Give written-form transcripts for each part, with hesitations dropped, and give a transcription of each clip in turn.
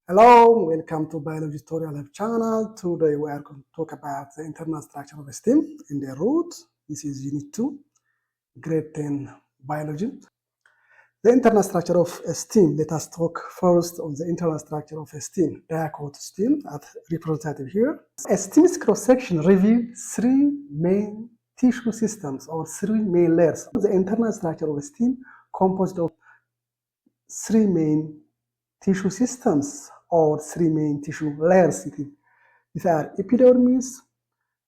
Hello, welcome to Biology Tutorial Lab channel. Today we are going to talk about the internal structure of a stem and the root. This is Unit 2, Grade 10 Biology. The internal structure of a stem. Let us talk first on the internal structure of a stem. Dicot stem at representative here. A stem's cross-section reveals three main tissue systems or three main layers. The internal structure of a stem composed of three main tissue systems or three main tissue layers. These are epidermis,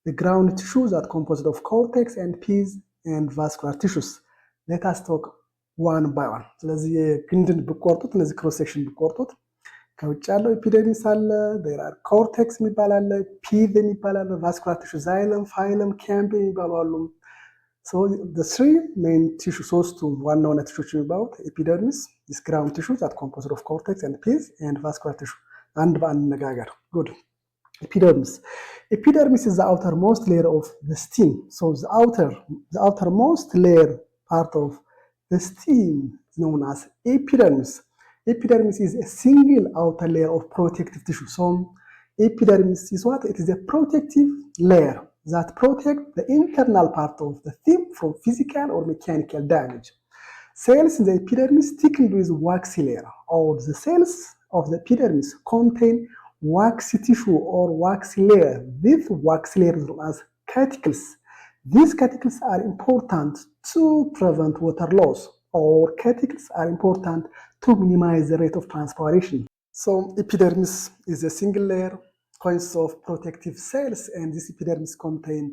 the ground tissues that composed of cortex and pith and vascular tissues. Let us talk one by one. ስለዚህ የግንድን ብቆርጡት እነዚህ ክሮስ ሴክሽን ብቆርጡት ከውጭ ያለው ኤፒደርሚስ አለ፣ there are cortex የሚባል አለ፣ pith የሚባል አለ፣ vascular tissue xylem፣ phylum፣ cambium የሚባሉ አሉ። So the three main tissue ሶስቱ ዋና ዋና ቲሹዎች የሚባሉት ኤፒደርሚስ, this ground tissue that composed of cortex and pith and vascular tissue። አንድ በአንድ ነጋገር። Good. Epidermis. Epidermis is the outermost layer of the stem. So the outermost layer part of the stem is known as epidermis. Epidermis is a single outer layer of protective tissue. So epidermis is what? It is a protective layer that protects the internal part of the stem from physical or mechanical damage. Cells in the epidermis thickened with waxy layer, or the cells of the epidermis contain waxy tissue or waxy layer. These waxy layers are known as cuticles. These cuticles are important to prevent water loss, or cuticles are important to minimize the rate of transpiration. So epidermis is a single layer consists of protective cells, and this epidermis contain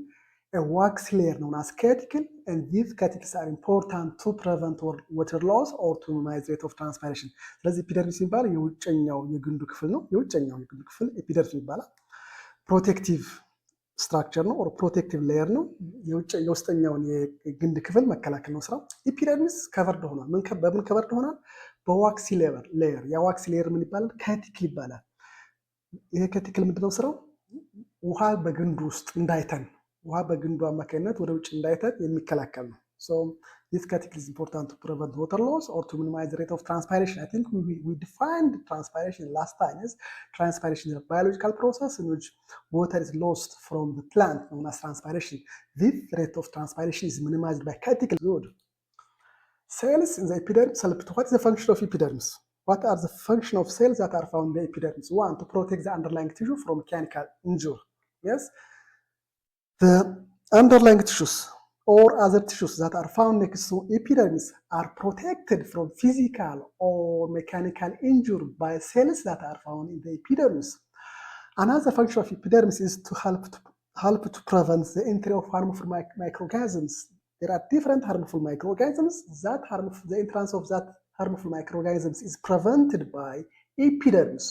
a waxy layer known as cuticle, and these cuticles are important to prevent water loss or to minimize rate of transpiration. ስለዚህ ኤፒደርሚስ የሚባለው የውጨኛው የግንዱ ክፍል ነው። የውጨኛው የግንዱ ክፍል ኤፒደርሚስ ይባላል። ፕሮቴክቲቭ ስትራክቸር ነው ኦር ፕሮቴክቲቭ ሌየር ነው። የውስጠኛውን የግንድ ክፍል መከላከል ነው ስራው። ኤፒደርሚስ ከቨርድ ሆኗል። በምን ከቨርድ ሆኗል? በዋክሲ ሌየር። ያ ዋክሲ ሌየር ምን ይባላል? ከቲክል ይባላል። ይሄ ከቲክል ምንድነው ስራው? ውሃ በግንዱ ውስጥ እንዳይተን፣ ውሃ በግንዱ አማካኝነት ወደ ውጭ እንዳይተን የሚከላከል ነው። So this cuticle is important to prevent water loss or to minimize the rate of transpiration. I think we defined transpiration last time. Yes? Transpiration is a biological process in which water is lost from the plant, known as transpiration. This rate of transpiration is minimized by cuticle. Good. Cells in the epidermis. What is the function of epidermis? What are the function of cells that are found in the epidermis? One, to protect the underlying tissue from mechanical injury. Yes? The underlying tissues or other tissues that are found next to epidermis are protected from physical or mechanical injury by cells that are found in the epidermis. Another function of epidermis is to help to prevent the entry of harmful microorganisms. There are different harmful microorganisms. The entrance of that harmful microorganisms is prevented by epidermis.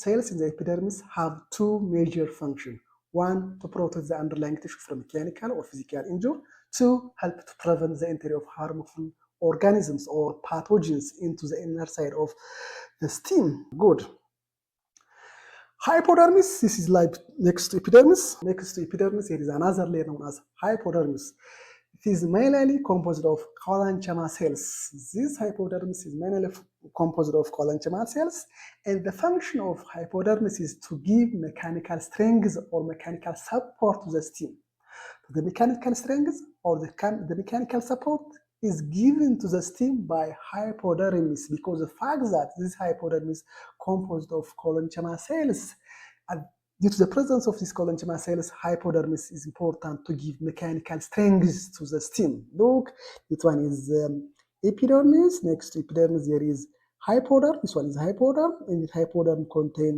Cells in the epidermis have two major functions. One, to protect the underlying tissue from mechanical or physical injury. Two, help to prevent the entry of harmful organisms or pathogens into the inner side of the stem. Good. Hypodermis, this is like next to epidermis. Next to epidermis, there is another layer known as hypodermis. It is mainly composed of collanchema cells. This hypodermis is mainly composed of collanchema cells, and the function of hypodermis is to give mechanical strength or mechanical support to the stem. The mechanical strength or the mechanical support is given to the stem by hypodermis because the fact that this hypodermis composed of collanchema cells, due to the presence of these collanchema cells, hypodermis is important to give mechanical strength to the stem. Look, this one is epidermis. Next to epidermis there is hypoderm. This one is hypoderm, and the hypoderm contain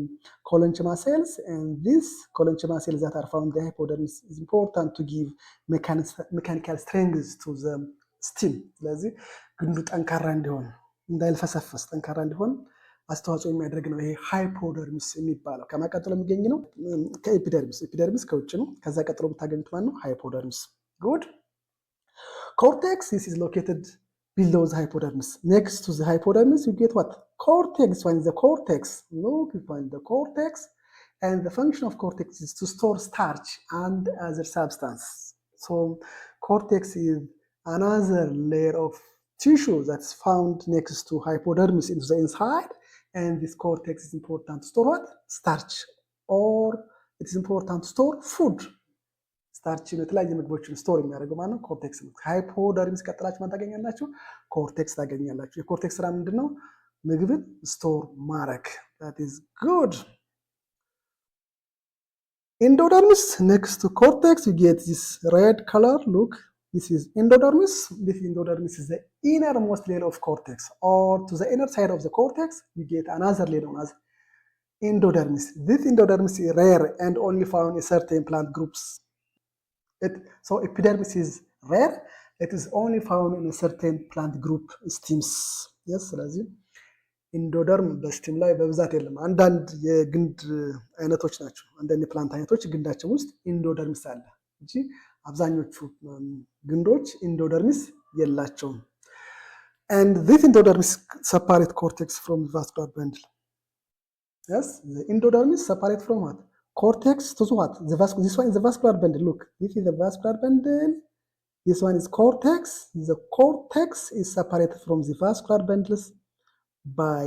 collanchema cells, and these collanchema cells that are found in the hypodermis is important to give mechanical strength to the stem. ስለዚህ ግንዱ ጠንካራ እንዲሆን እንዳይልፈሰፈስ ጠንካራ እንዲሆን አስተዋጽኦ የሚያደርግ ነው ይሄ ሃይፖደርሚስ የሚባለው። ከማቀጠሎ የሚገኝ ነው ከኤፒደርሚስ። ኤፒደርሚስ ከውጭ ነው። ከዛ ቀጥሎ የምታገኙት ማን ነው? ሃይፖደርሚስ። ጉድ። ኮርቴክስ, this is located below the hypodermis. Next to the hypodermis, you get what? Cortex. One is the cortex. Look, you find the cortex, and the function of cortex is to store starch and other substance. So cortex is another layer of tissue that's found next to hypodermis into the inside, and this cortex is important to store what? Starch, or it is important to store food. ስታርችን የተለያየ ምግቦችን ስቶር የሚያደርገው ማለት ነው ኮርቴክስ ነው። ሃይፖደርሚስ ቀጥላችሁ ማን ታገኛላችሁ? ኮርቴክስ ታገኛላችሁ። የኮርቴክስ ስራ ምንድነው? ምግብን ስቶር ማድረግ። that is good. Endodermis next to cortex, you get this red color. Look, this is endodermis. This endodermis is the innermost layer of cortex, or to the inner side of the cortex you get another layer known as endodermis. This endodermis is rare and only found in certain plant groups. So epidermis is rare. It is only found in a certain plant group stems. Yes, ስለዚህ ኢንዶደርም በስቲም ላይ በብዛት የለም። አንዳንድ የግንድ አይነቶች ናቸው። አንዳንድ የፕላንት አይነቶች ግንዳቸው ውስጥ ኢንዶደርሚስ አለ እንጂ አብዛኞቹ ግንዶች ኢንዶደርሚስ የላቸውም። And this endodermis separate cortex from the vascular bundle. Yes, the endodermis separate from what? Cortex to what? This one is the vascular bundle. Look, this is the vascular bundle. This one is cortex. The cortex is separated from the vascular bundles by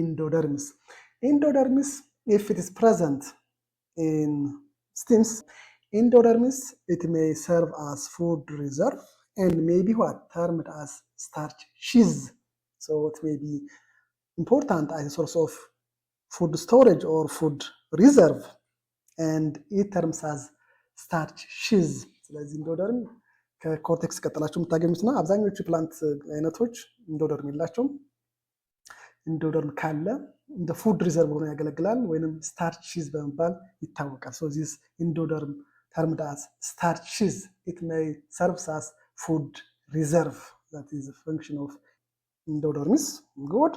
endodermis. Endodermis, if it is present in stems, endodermis, it may serve as food reserve and may be what? Termed as starch sheath. So it may be important as a source of food storage or food reserve. And it terms as starch sheath. ስለዚህ ኢንዶደርም ከኮርቴክስ ቀጥላችሁ የምታገኙት ነው። አብዛኞቹ ፕላንት አይነቶች ኢንዶደርም የላቸውም። ኢንዶደርም ካለ እንደ ፉድ ሪዘርቭ ሆኖ ያገለግላል ወይንም ስታርች ሺዝ በመባል ይታወቃል። so this endoderm termed as starch sheath, it may serve as food reserve. That is the function of endodermis. Good.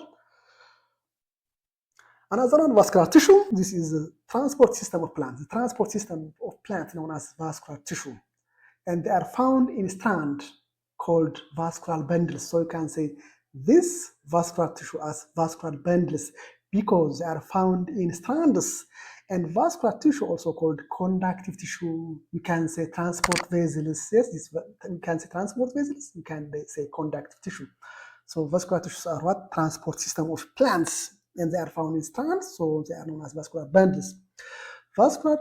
Another one, vascular tissue. This is the transport system of plants. The transport system of plants known as vascular tissue. And they are found in strands called vascular bundles. So you can say this vascular tissue as vascular bundles because they are found in strands. And vascular tissue also called conductive tissue. You can say transport vessels. Yes, you can say transport vessels. You can say conductive tissue. So vascular tissues are what? Transport system of plants. And they are found in strands, so they are known as vascular bundles. Vascular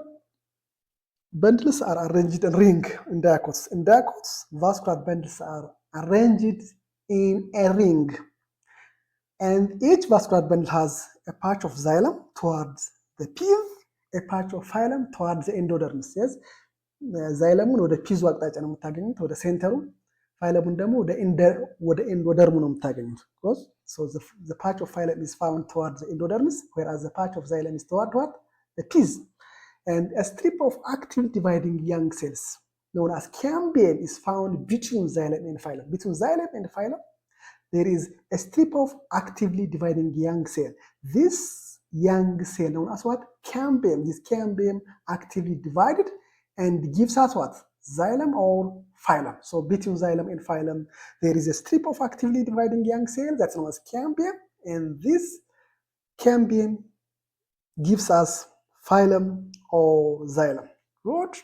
bundles are arranged in ring in diacots. In diacots, vascular bundles are arranged in a ring. And each vascular bundle has a patch of xylem towards the pith, a patch of phylum towards the endodermis. Yes, xylemun ወደ ፒዙ አቅጣጫ ነው የምታገኙት፣ ወደ ሴንተሩ። ፋይለሙን ደግሞ ወደ ኤንዶደርሙ ነው የምታገኙት። So the patch of phylum is found towards the endodermis, whereas the patch of xylem is toward what? The pith. And a strip of active dividing young cells known as cambium is found between xylem and phylum. Between xylem and phylum, there is a strip of actively dividing young cell. This young cell known as what? Cambium. This cambium actively divided and gives us what? Xylem or phylum. So between xylem and phylum, there is a strip of actively dividing young cell that's known as cambium, and this cambium gives us phylum or xylem. Good.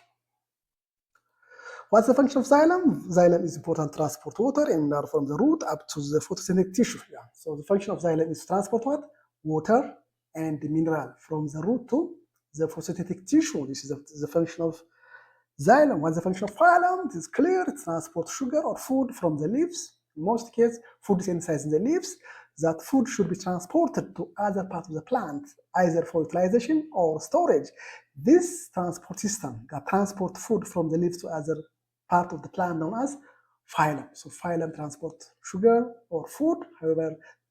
What's the function of xylem? Xylem is important to transport water and mineral from the root up to the photosynthetic tissue. Yeah. So the function of xylem is to transport what? Water and mineral from the root to the photosynthetic tissue. This is the function of xylem. What's the function of phylum? It is clear. It transports sugar or food from the leaves. In most cases, food is synthesized in the leaves. That food should be transported to other parts of the plant, either for utilization or storage. This transport system that transports food from the leaves to other part of the plant known as phylum. So phylum transports sugar or food. However,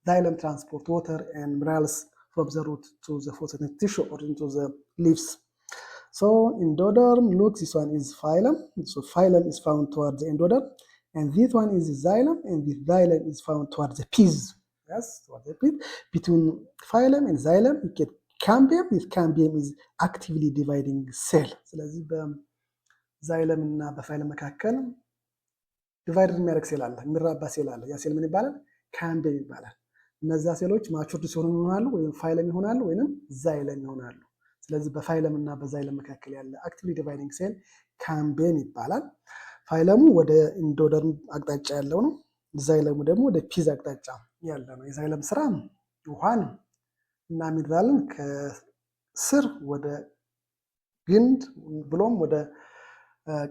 xylem transports water and minerals from the root to the photosynthetic tissue or into the leaves. So endoderm, look, this one is phylum. So phylum is found towards the endoderm, and this one is xylem, and this xylem is found towards the pith. Yes, towards the pith. Between phylum and xylem, you get cambium. This cambium is actively dividing cell. ስለዚህ በxylem እና በphylum መካከል ዲቫይድ የሚያደርግ ሴል አለ፣ የሚራባ ሴል አለ። ያ ሴል ምን ይባላል? ካምቢየም ይባላል። እነዛ ሴሎች ማቹርድ ሲሆኑ ይሆናሉ ወይም ፋይለም ይሆናሉ ወይም xylem ይሆናሉ። ስለዚህ በፋይለም እና በxylem መካከል ያለ አክቲቭሊ ዲቫይዲንግ ሴል ካምቢየም ይባላል። ፋይለሙ ወደ ኢንዶደርም አቅጣጫ ያለው ነው። xylem ደግሞ ወደ ፒዝ አቅጣጫ ያለ ነው። የxylem ስራ ውሃን እና ሚነራልን ከስር ወደ ግንድ ብሎም ወደ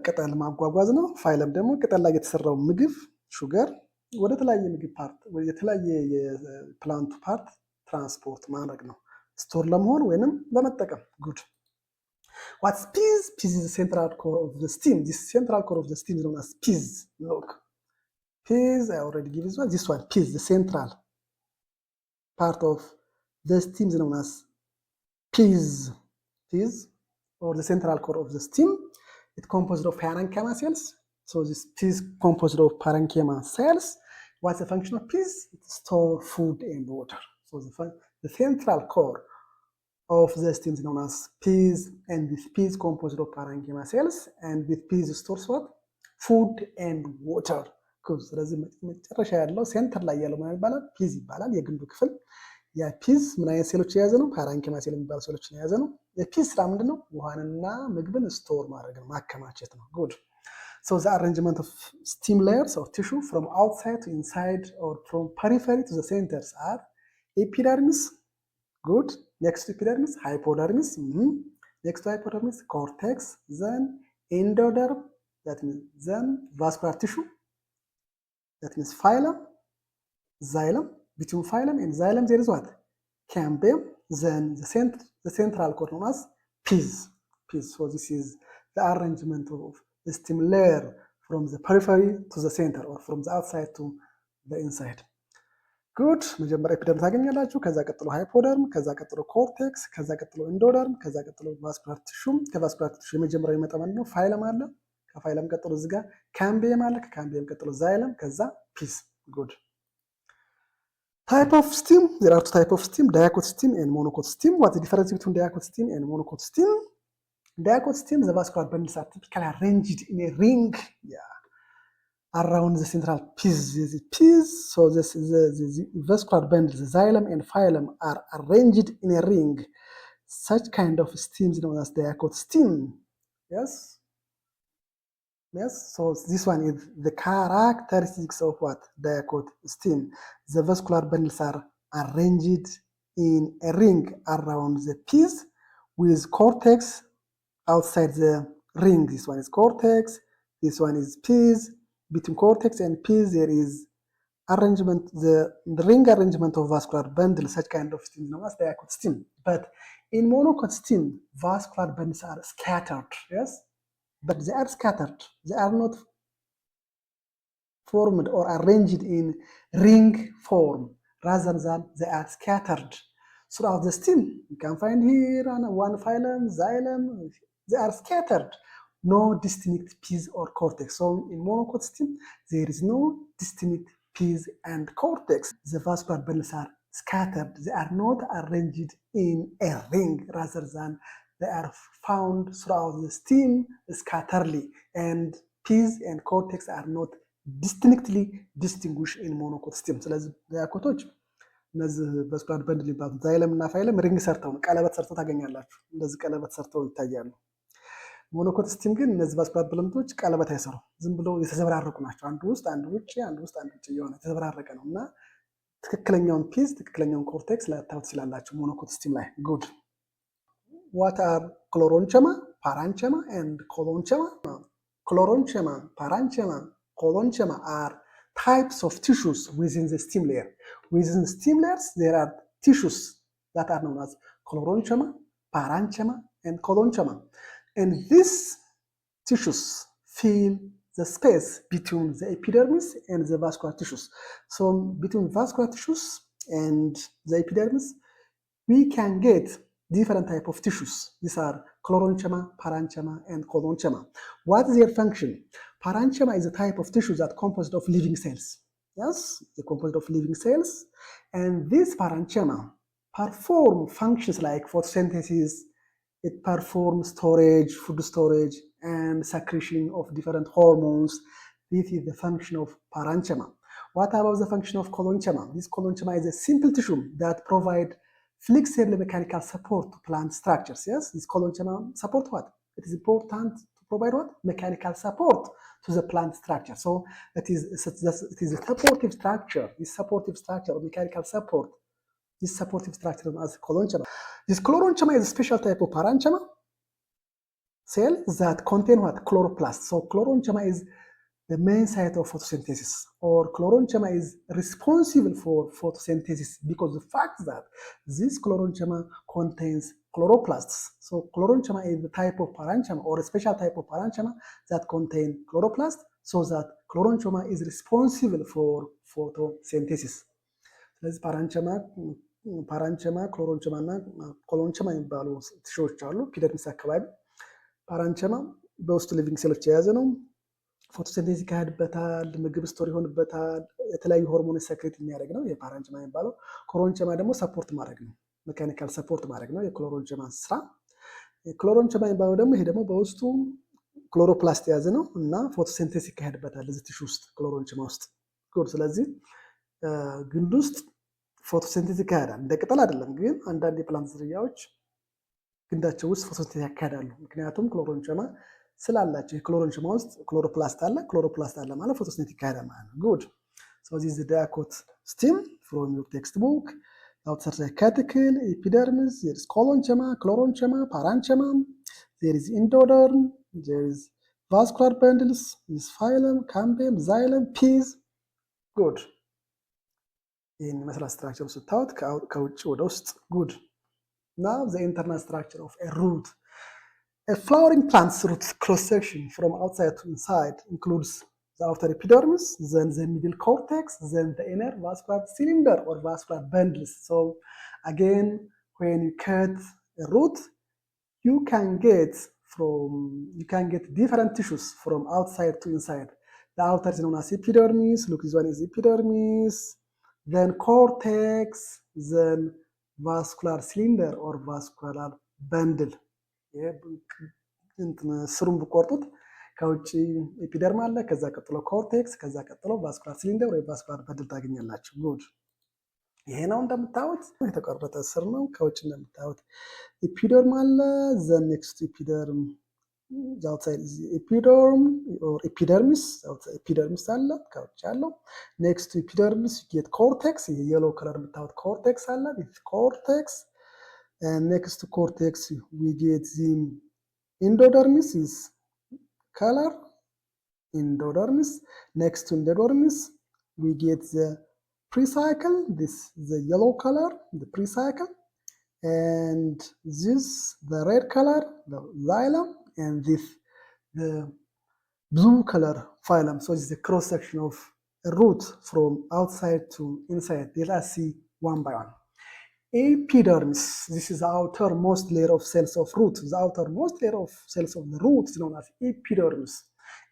ቅጠል ማጓጓዝ ነው። ፋይለም ደግሞ ቅጠል ላይ የተሰራው ምግብ ሹገር ወደ ተለያየ ምግብ ፓርት የተለያየ የፕላንቱ ፓርት ትራንስፖርት ማድረግ ነው፣ ስቶር ለመሆን ወይንም ለመጠቀም። ጉድ ዋትስ ፒዝ? ፒዝ is the central core of the stem. This central core of the stem is known as piz. Look, piz, I already give this one. Piz, the central part of the stem is known as piz. Piz, or the central core of the stem. It's composed of parenchyma cells. So this piz composed of parenchyma cells. What's the function of piz? It stores food and water. So the central core of the stem is known as piz, and this piz composed of parenchyma cells, and this piz stores what? Food and water. ስለዚህ መጨረሻ ያለው ሴንተር ላይ ያለው ምን ይባላል? ፒዝ ይባላል። የግንዱ ክፍል ያ ፒዝ ምን አይነት ሴሎች የያዘ ነው? ፓራንኪማ ሴል የሚባሉ ሴሎችን የያዘ ነው። የፒዝ ስራ ምንድነው? ውሃንና ምግብን ስቶር ማድረግ ነው፣ ማከማቸት ነው። ጉድ So the arrangement of stem layers or tissue from outside to inside or from periphery to the centers are epidermis. Good. Next to epidermis, hypodermis. Next to hypodermis, cortex. Then endoderm. That means then vascular tissue. That means phylum, xylem. Between phylum and xylem there is what? Cambium. Then the central core known as piz. So this is the arrangement of the stem layer from the periphery to the center, or from the outside to the inside. ጉድ መጀመሪያ ኤፒደርም ታገኛላችሁ። ከዛ ቀጥሎ ሃይፖደርም፣ ከዛ ቀጥሎ ኮርቴክስ፣ ከዛ ቀጥሎ ኢንዶደርም፣ ከዛ ቀጥሎ ቫስኩላር ቲሹ። ከቫስኩላር ቲሹ የመጀመሪያው የሚመጣ ማለት ነው ፋይለም አለ። ከፋይለም ቀጥሎ እዚህ ጋር ካምቢየም አለ። ከካምቢየም ቀጥሎ ዛይለም፣ ከዛ ፒዝ። ጉድ ታይፕ ኦፍ ስቲም there are two type of stem, dicot stem and monocot stem. What is the difference between dicot stem and monocot stem? Dicot stem, the vascular bundles are typically arranged in a ring, around the central piz. So the vascular bundles, the xylem and phylum, are arranged in a ring. Such kind of stem is known as dicot stem. Yes. So this one is the characteristics of what? Dicot stem. The vascular bundles are arranged in a ring around the piz, with cortex outside the ring. This one is cortex, this one is piz. Between cortex and piz there is arrangement, the ring arrangement of vascular bundle. Such kind of stem is known as dicot stem. But in monocot stem, vascular bundles are scattered. Yes, but they are scattered. They are not formed or arranged in ring form. Rather than they are scattered throughout the stem. You can find here one phylum, xylem. They are scattered. No distinct piz or cortex. So in monocot stem, there is no distinct piz and cortex. The vascular bundles are scattered. They are not arranged in a ring, rather than they are found throughout the stem scatterly. And piz and cortex are not distinctly distinguished in monocot stem. ስለዚህ ዳያኮቶች እነዚህ ቫስኩላር በንድል ይባላሉ። ዛይለም እና ፋይለም ሪንግ ሰርተው ነው፣ ቀለበት ሰርተው ታገኛላችሁ። እንደዚህ ቀለበት ሰርተው ይታያሉ። ሞኖኮት ስቲም ግን እነዚህ ቫስኩላር ብለምቶች ቀለበት አይሰሩ፣ ዝም ብሎ የተዘበራረቁ ናቸው። አንዱ ውስጥ አንዱ ውጭ፣ አንዱ ውስጥ አንዱ ውጭ የሆነ የተዘበራረቀ ነው እና ትክክለኛውን ፒዝ ትክክለኛውን ኮርቴክስ ላታዩት ትችላላችሁ ሞኖኮት ስቲም ላይ። ጉድ ዋት አር ክሎሮንቸማ፣ ፓራንቸማ ኤንድ ኮሎንቸማ? ክሎሮንቸማ፣ ፓራንቸማ፣ colonchema are types of tissues within the stem layer. Within the stem layers, there are tissues that are known as chloronchyma, parenchyma, and colonchema. And these tissues fill the space between the epidermis and the vascular tissues. So between vascular tissues and the epidermis, we can get different type of tissues. These are chloronchyma, parenchyma, and colonchema. What is their function? Parenchyma is a type of tissue that composed of living cells. Yes, they're composed of living cells. And this parenchyma perform functions like photosynthesis. It performs storage, food storage, and secretion of different hormones. This is the function of parenchyma. What about the function of colonchema? This colonchema is a simple tissue that provides flexible mechanical support to plant structures. Yes, this colonchema support what? It is important to provide what? Mechanical support to the plant structure. So it is a supportive structure. This supportive structure of mechanical support This supportive structure as colonchema. This colonchema is a special type of parenchyma cell that contain what? Chloroplast. So colonchema is the main site of photosynthesis, or colonchema is responsible for photosynthesis because the fact that this colonchema contains chloroplasts. So colonchema is the type of parenchyma or a special type of parenchyma that contain chloroplast, so that colonchema is responsible for photosynthesis. ስለዚህ ፓራንቸማ ክሎሮንቸማ እና ኮሎንቸማ የሚባሉ ቲሾዎች አሉ ኢፒደርሚስ አካባቢ። ፓራንቸማ በውስጡ ሊቪንግ ሴሎች የያዘ ነው። ፎቶሲንቴሲስ ይካሄድበታል፣ ምግብ ስቶር ይሆንበታል፣ የተለያዩ ሆርሞኖች ሰክሬት የሚያደርግ ነው የፓራንቸማ የሚባለው። ኮሎንቸማ ደግሞ ሰፖርት ማድረግ ነው፣ ሜካኒካል ሰፖርት ማድረግ ነው የክሎሮንቸማ ስራ። ክሎሮንቸማ የሚባለው ደግሞ ይሄ ደግሞ በውስጡ ክሎሮፕላስት የያዘ ነው እና ፎቶሲንቴሲስ ይካሄድበታል እዚህ ቲሹ ውስጥ ክሎሮንቸማ ውስጥ። ስለዚህ ግንድ ውስጥ ፎቶሲንቴሲስ ይካሄዳል። እንደ ቅጠል አይደለም ግን አንዳንድ የፕላንት ዝርያዎች ግንዳቸው ውስጥ ፎቶሲንቴሲስ ያካሄዳሉ። ምክንያቱም ክሎሮንቸማ ስላላቸው የክሎሮንቸማ ውስጥ ክሎሮፕላስት አለ። ክሎሮፕላስት አለ ማለት ፎቶሲንቴሲስ ይካሄዳል ማለት ነው። ጉድ ሶ ዚስ ኢዝ ዳያኮት ስቲም ፍሮም ዩር ቴክስት ቡክ outside the cuticle, epidermis, there is colonchema, chloronchema, parenchyma, there is endoderm, there is vascular bundles, there is phylum, cambium, xylem, pes. Good. ይህን ይመስላል ስትራክቸሩ ስታዩት ከውጭ ወደ ውስጥ። ጉድ now the internal structure of a root. A flowering plant's root cross section from outside to inside includes the outer epidermis, then the middle cortex, then the inner vascular cylinder or vascular bundles. So again, when you cut a root, you can get different tissues from outside to inside. The outer is known as epidermis. Look, this one is epidermis, then cortex, then vascular cylinder or vascular bundle. ስሩን ብቆርጡት ከውጭ ኤፒደርም አለ፣ ከዛ ቀጥሎ ኮርቴክስ፣ ከዛ ቀጥሎ ቫስኩላር ሲሊንደር ወይ ቫስኩላር በንድል ታገኛላችሁ። ጉድ ይሄ ነው እንደምታዩት የተቆረጠ ስር ነው። ከውጭ እንደምታዩት ኤፒደርም አለ። ዘ ኔክስት ኤፒደርም outside is epiderm or epidermis. ኤፒደርሚስ አለ ከውጭ ያለው። ኔክስት ኤፒደርሚስ ጌት ኮርቴክስ፣ የየሎ ከለር የምታዩት ኮርቴክስ አለ። ኮርቴክስ and next to cortex we get the endodermis is color endodermis. Next to endodermis we get the precycle, this the yellow color, the precycle, and this the red color, the xylem, and this the blue color phylum. So it's the cross section of a root from outside to inside. Let us see one by one. Epidermis, this is the outermost layer of cells of root. The outermost layer of cells of the root is known as epidermis,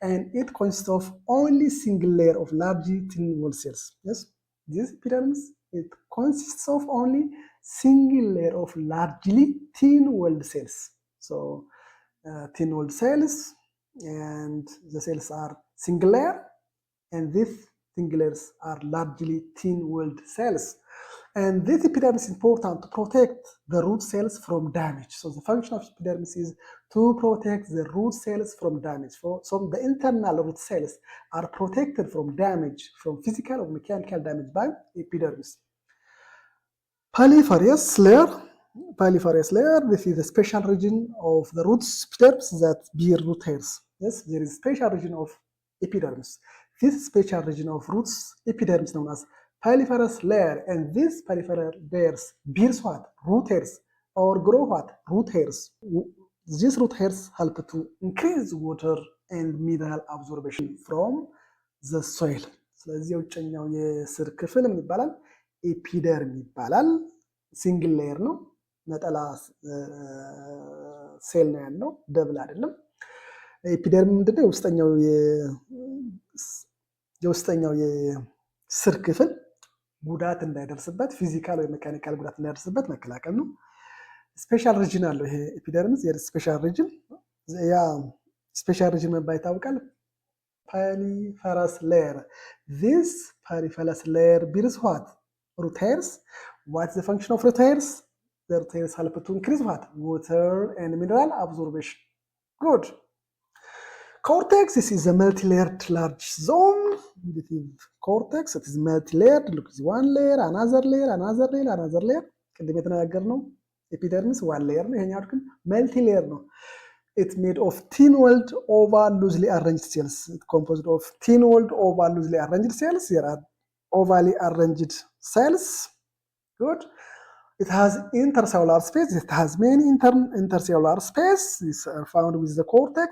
and it consists of only single layer of large thin-walled cells. Yes, this epidermis, it consists of only single layer of largely thin-walled cells. So thin-walled cells, and the cells are single layer, and these single layers are largely thin-walled cells. And this epidermis is important to protect the root cells from damage. So the function of epidermis is to protect the root cells from damage. So the internal root cells are protected from damage, from physical or mechanical damage by epidermis. Polyphorous layer. This is a special region of the root epidermis that bear root hairs. Yes, there is a special region of epidermis. This special region of roots epidermis known as polyphorous layer, and this polyphorous layers bears what? Root hairs, or grow what? Root hairs. These root hairs help to increase water and mineral absorption from the soil. ስለዚህ የውጭኛው የስር ክፍል ምን ይባላል? ኤፒደርም ይባላል። ሲንግል ሌየር ነው፣ ነጠላ ሴል ነው ያለው፣ ደብል አይደለም። ኤፒደርም ምንድነው? የውስጠኛው የስር ክፍል ጉዳት እንዳይደርስበት፣ ፊዚካል ወይ ሜካኒካል ጉዳት እንዳይደርስበት መከላከል ነው። ስፔሻል ሪጅን አለው ይሄ ኤፒደርሚስ። ስፔሻል ሪጅን ያ ስፔሻል ሪጅን መባል ይታወቃል። polyphorous layer. This polyphorous layer bears what? Root hairs. What's the function of root hairs? The root hairs help to increase what? Water and mineral absorption. Good. Cortex, this is a multi-layered large zone. This is cortex, it is multi-layered. Look, it's one layer, another layer, another layer, another layer. ቅድም የተነጋገርነው ኤፒደርሚስ ዋን ሌየር ነው። ይሄኛው ግን መልቲ ሌየር ነው። It's made of thin-walled oval loosely arranged cells. It's composed of thin-walled oval loosely arranged cells. There are ovally arranged cells. Good. It has intercellular space. It has many intercellular space. These are found with the cortex.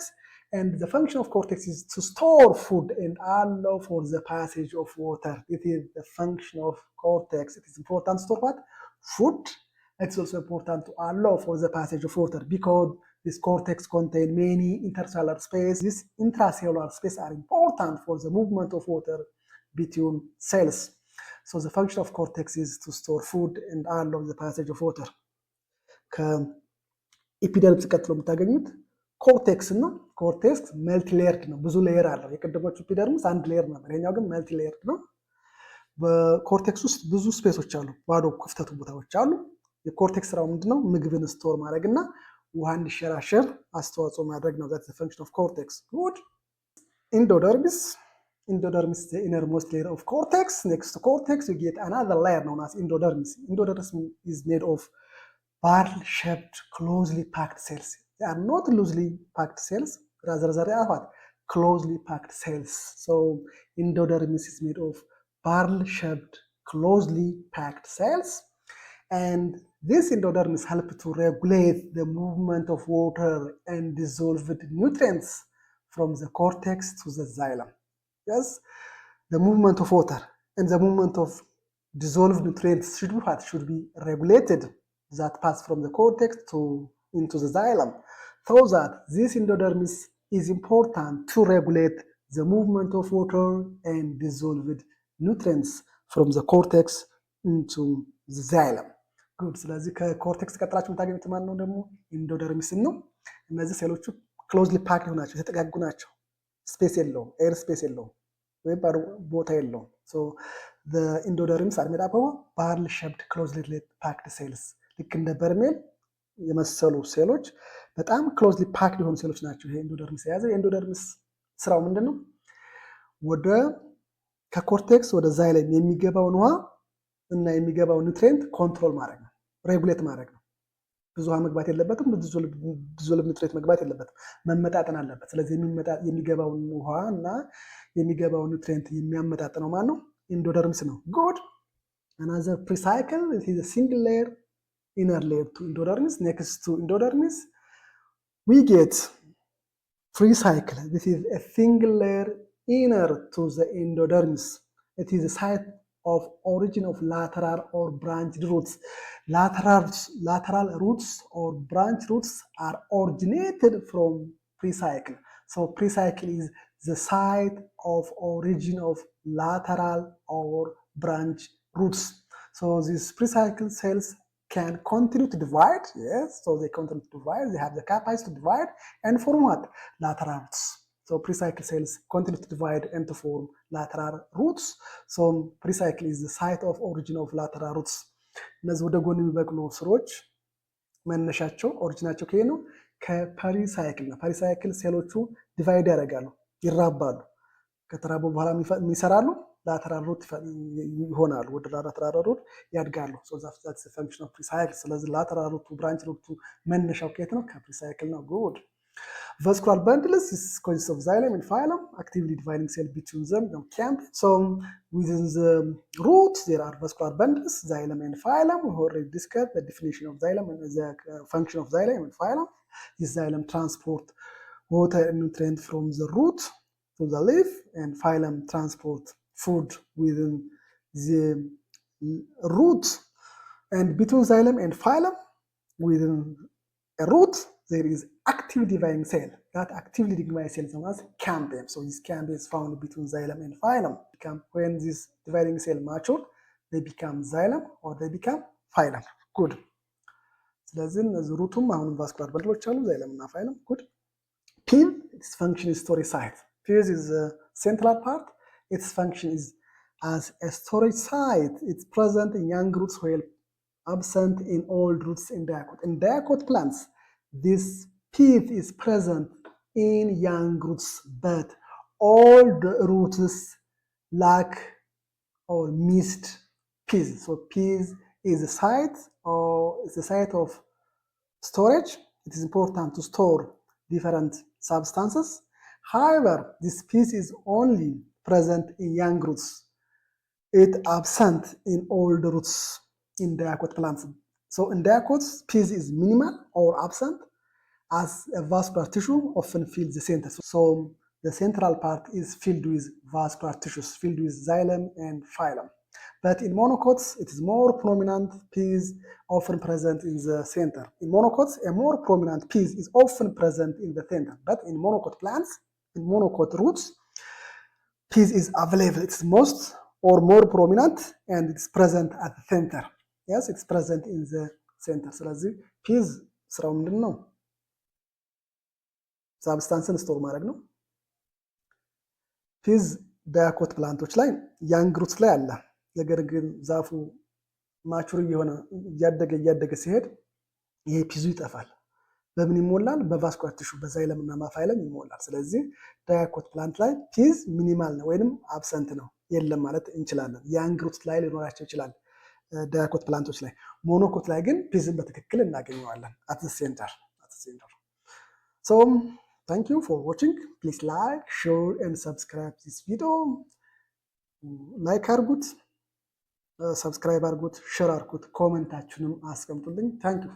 And the function of cortex is to store food and allow for the passage of water. It is the function of cortex. It is important to store what? Food. It's also important to allow for the passage of water because this cortex contains many intercellular space. These intracellular space are important for the movement of water between cells. So the function of cortex is to store food and allow the passage of water. ከኢፒደርሚስ ቀጥሎ የምታገኙት ኮርቴክስ ነው። ኮርቴክስ መልቲ ሌየርድ ነው፣ ብዙ ሌየር አለው። የቀደሞቹ ኢፒደርሚስ አንድ ሌየር ነበር፣ ይሄኛው ግን መልቲ ሌየርድ ነው። በኮርቴክስ ውስጥ ብዙ ስፔሶች አሉ፣ ባዶ ክፍተቱ ቦታዎች አሉ። የኮርቴክስ ስራው ምንድነው? ምግብን ስቶር ማድረግ እና ውሃ እንዲሸራሸር አስተዋጽኦ ማድረግ ነው። that's the function of cortex. Good. Endodermis. Endodermis is the innermost layer of cortex. Next to cortex, you get another layer known as endodermis. Endodermis is made of barrel-shaped, closely packed cells. They are not loosely packed cells, rather they are what? Closely packed cells. So endodermis is made of barrel-shaped, closely packed cells. And this endodermis helps to regulate the movement of water and dissolved nutrients from the cortex to the xylem. Yes, the movement of water and the movement of dissolved nutrients should be regulated, that pass from the cortex into the xylem. So that this endodermis is important to regulate the movement of water and dissolved nutrients from the cortex into the xylem. ጉድ። ስለዚህ ከኮርቴክስ ቀጥላችሁ የምታገኙት ማን ነው? ደግሞ ኢንዶደርሚስን ነው። እነዚህ ሴሎቹ ክሎዝሊ ፓክድ ናቸው፣ የተጠጋጉ ናቸው። ስፔስ የለውም፣ ኤር ስፔስ የለውም ወይም ቦታ የለውም። ሶ the endoderms are made up of barrel shaped closely packed cells። ልክ እንደ በርሜል የመሰሉ ሴሎች በጣም ክሎዝሊ ፓክድ የሆኑ ሴሎች ናቸው። ይሄ ኢንዶደርሚስ የያዘው። የኢንዶደርሚስ ስራው ምንድን ነው? ወደ ከኮርቴክስ ወደ ዛይለም የሚገባውን ውሃ እና የሚገባው ኒውትሪየንት ኮንትሮል ማድረግ ነው፣ ሬጉሌት ማድረግ ነው። ብዙ ውሃ መግባት የለበትም፣ ብዙ ኒውትሪየንት መግባት የለበትም፣ መመጣጠን አለበት። ስለዚህ የሚገባውን ውሃ እና የሚገባውን ኒውትሪየንት የሚያመጣጥነው ማን ነው? ኢንዶደርምስ ነው። ጉድ። another precycle, it is a single layer inner layer to endodermis. Next to endodermis we get precycle. This is a single layer inner to the endodermis. It is a site of origin of lateral or branched roots. Lateral roots or branch roots are originated from precycle. So precycle is the site of origin of lateral or branch roots. So these precycle cells can continue to divide. Yes, so they continue to divide. They have the capacity to divide and form what? Lateral roots. So precycle cells continue to divide and to form lateral roots. So precycle is the site of origin of lateral roots. እነዚህ ወደ ጎን የሚበቅሉ ስሮች መነሻቸው ኦሪጂናቸው ከየት ነው? ከፐሪሳይክል ነው። ፐሪሳይክል ሴሎቹ ዲቫይድ ያደርጋሉ፣ ይራባሉ። ከተራቡ በኋላ የሚሰራሉ ላተራል ሩት ይሆናሉ፣ ወደ ላተራል ሩት ያድጋሉ። ሶ ዛትስ ፈንክሽን ኦፍ precycle። ስለዚህ ላተራል ሩቱ ብራንች ሩቱ መነሻው ከየት ነው? ከprecycle ነው። ጉድ። Vascular bundles is consists of xylem and phylum, actively dividing cell between them, cambium. So within the root there are vascular bundles, xylem and phylum. We already discussed the definition of xylem and the function of xylem and phylum. This xylem transport water and nutrient from the root to the leaf, and phylum transport food within the root. And between xylem and phylum, within a root, there is active dividing cell. That actively dividing cell is known as cambium. So this cambium is found between xylem and phylum. When this dividing cell mature, they become xylem or they become phylum. Good. ስለዚህ እነዚህ ሩቱም አሁን ቫስኩላር በንድሎች አሉ፣ xylem እና phylum. Good. Pin, its function is storage site. Pin is the central part. Its function is as a storage site. It's present in young roots while absent in old roots in dicot. In dicot plants, this pith is present in young roots, but old roots lack or missed peas. So peas is a site or it's a site of storage. It is important to store different substances. However, this peas is only present in young roots. It absent in old roots in dicot plants. So in dicots, peas is minimal or absent, as a vascular tissue often fills the center. So the central part is filled with vascular tissues, filled with xylem and phylum. But in monocots, it is more prominent. Peas often present in the center. In monocots, a more prominent peas is often present in the center. But in monocot plants, in monocot roots, peas is available. It's most or more prominent and it's present at the center. Yes, it's present in the center. ስለዚህ peas ስራው ምንድን ነው? ሳብስታንስን ስቶር ማድረግ ነው። ፒዝ ዳያኮት ፕላንቶች ላይ ያንግ ሩትስ ላይ አለ። ነገር ግን ዛፉ ማቹር እየሆነ እያደገ ሲሄድ ይሄ ፒዙ ይጠፋል። በምን ይሞላል? በቫስኩላር ቲሹ በዛይለም እና ማፋይለም ይሞላል። ስለዚህ ዳያኮት ፕላንት ላይ ፒዝ ሚኒማል ነው ወይንም አብሰንት ነው፣ የለም ማለት እንችላለን። ያንግ ሩትስ ላይ ሊኖራቸው ይችላል ዳያኮት ፕላንቶች ላይ። ሞኖኮት ላይ ግን ፒዝን በትክክል እናገኘዋለን at the center. So thank you for watching. Please like, share and subscribe this video. Like አርጉት፣ ሰብስክራይብ አርጉት፣ ሼር አርጉት፣ ኮሜንታችሁንም አስቀምጡልኝ። ታንክ ዩ